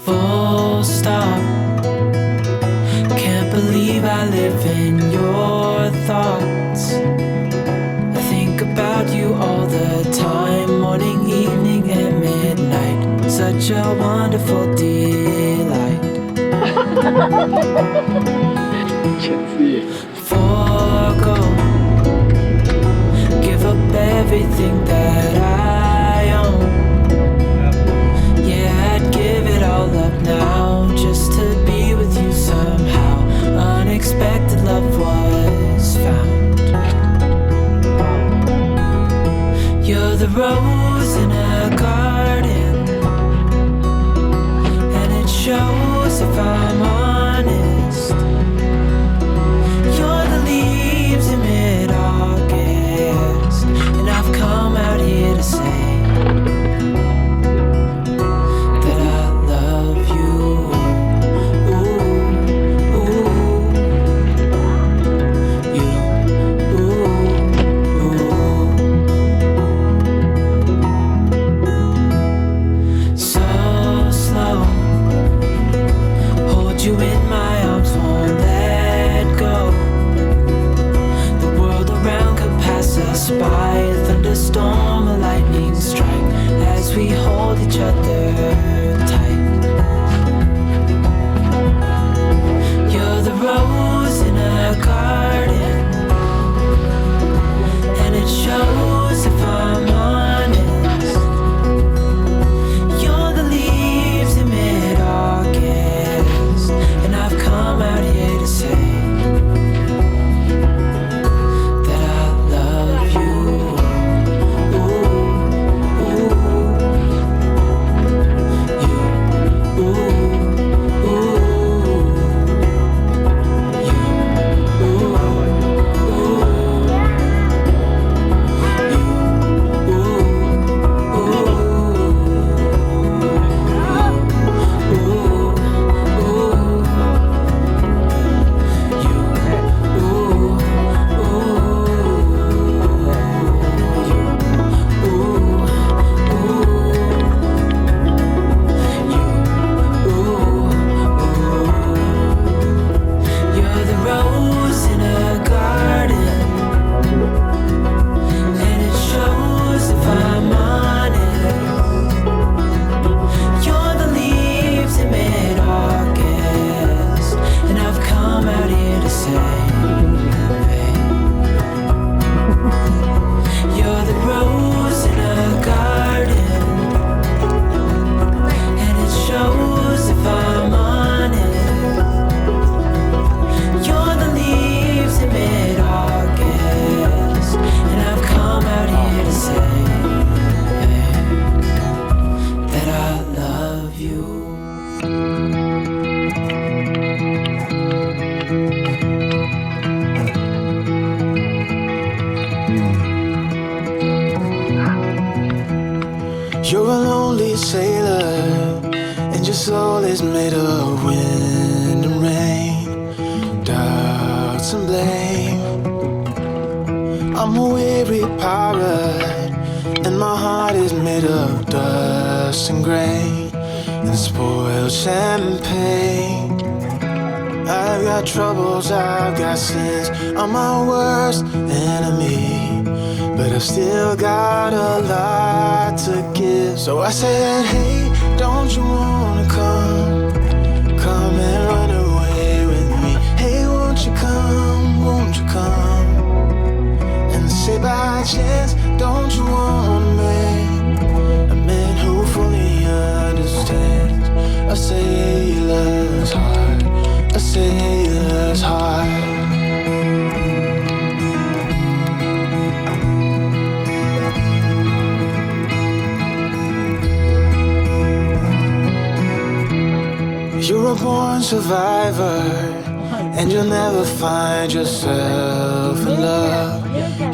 Full stop. Can't believe I live in your thoughts. I think about you all the time, morning, evening, and midnight. Such a wonderful delight. Forgo, give up everything that I own. Yeah, I'd give it all up now just to be with you somehow. Unexpected love was found. You're the rose in a garden, and it shows if I'm honest. You're the leaves in mid-August, and I've come out here to say that I love you. Ooh, ooh, you, ooh, ooh. So slow, hold you in my arms, won't let go. The world around could pass us by, a thunderstorm, a lightning strike, as we hold each other tight. You're the rose in a garden, and it shows if I'm honest. You're the leaves in mid-August, and I've come out here to say that I love you. Ooh, ooh, you, ooh, ooh, you, ooh, You're the rose in a garden, and it shows if I'm honest. You're the leaves in mid-August, and I've come out here to say, you're the rose in a garden, and it shows if I'm honest. You're the leaves in mid-August, and I've come out here to say that I love you. You're a lonely sailor, and your soul is made of wind and rain, doubts and blame. I'm a weary pirate, and my heart is made of dust and grain and spoiled champagne. I've got troubles, I've got sins, I'm my worst enemy, but I've still got a lot to give. So I said, hey, don't you wanna come and run away with me? Hey, won't you come, won't you come? And say by chance, don't you wanna make a man who fully understands a sailor's heart, a sailor's heart. You're a born survivor, and you'll never find yourself in love.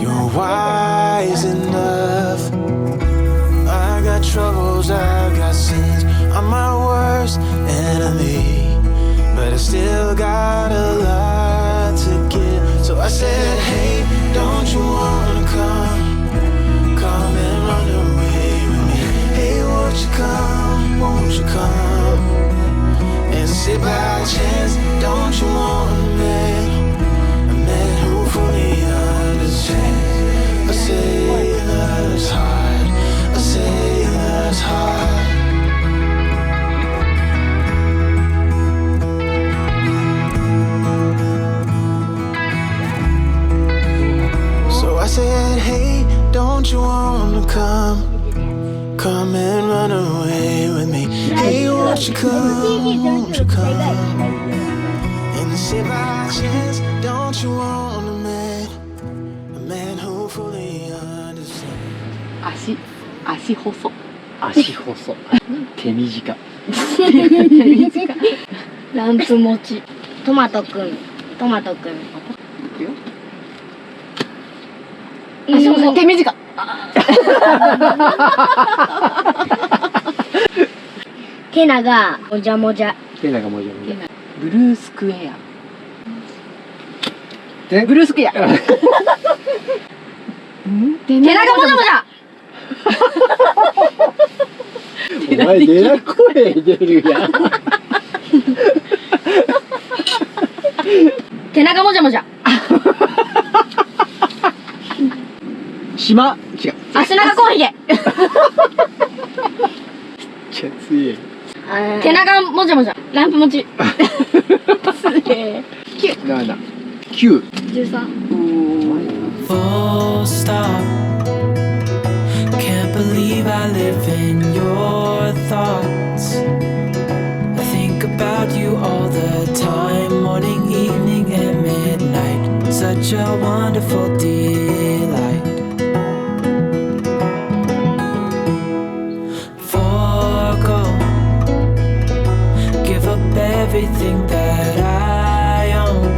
You're wise enough. I got troubles, I got sins, I'm my worst enemy, but I still got a lot to give. So I said, hey, don't you wanna come and run away with me? Hey, won't you come, won't you come? say by chance, don't you want a man who fully understands? A sailor's heart, a sailor's heart. So I said, hey, don't you wanna come and run away with me? Hey, won't you come? And say by chance, don't you want a man who fully understands? 足細。手短。ランプ持ち。トマトくん。いくよ。足細。手短。手長もじゃもじゃ。手長もじゃもじゃ。ブルースクエア。ブルースクエア。手手長もじゃもじゃ。お前声出るやん。手長もじゃもじゃ。島違う。足長コンヒゲ。ちゃ強い。手長もじゃもじゃ。ランプ持ち。すげえ。7、9、13。Full stop. Can't believe I live in your thoughts. I think about you all the time, morning, evening, and midnight. Such a wonderful delight. Forgo, give up everything that I own.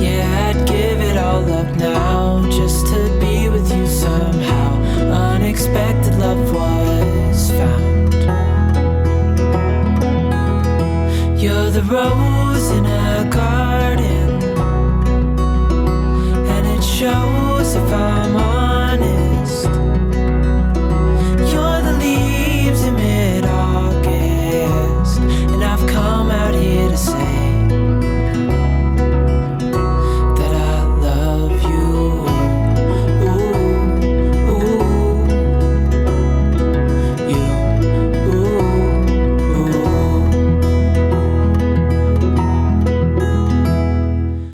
Yeah, I'd give it all up now just to be with you somehow. Unexpected love was found. You're the rose in a garden.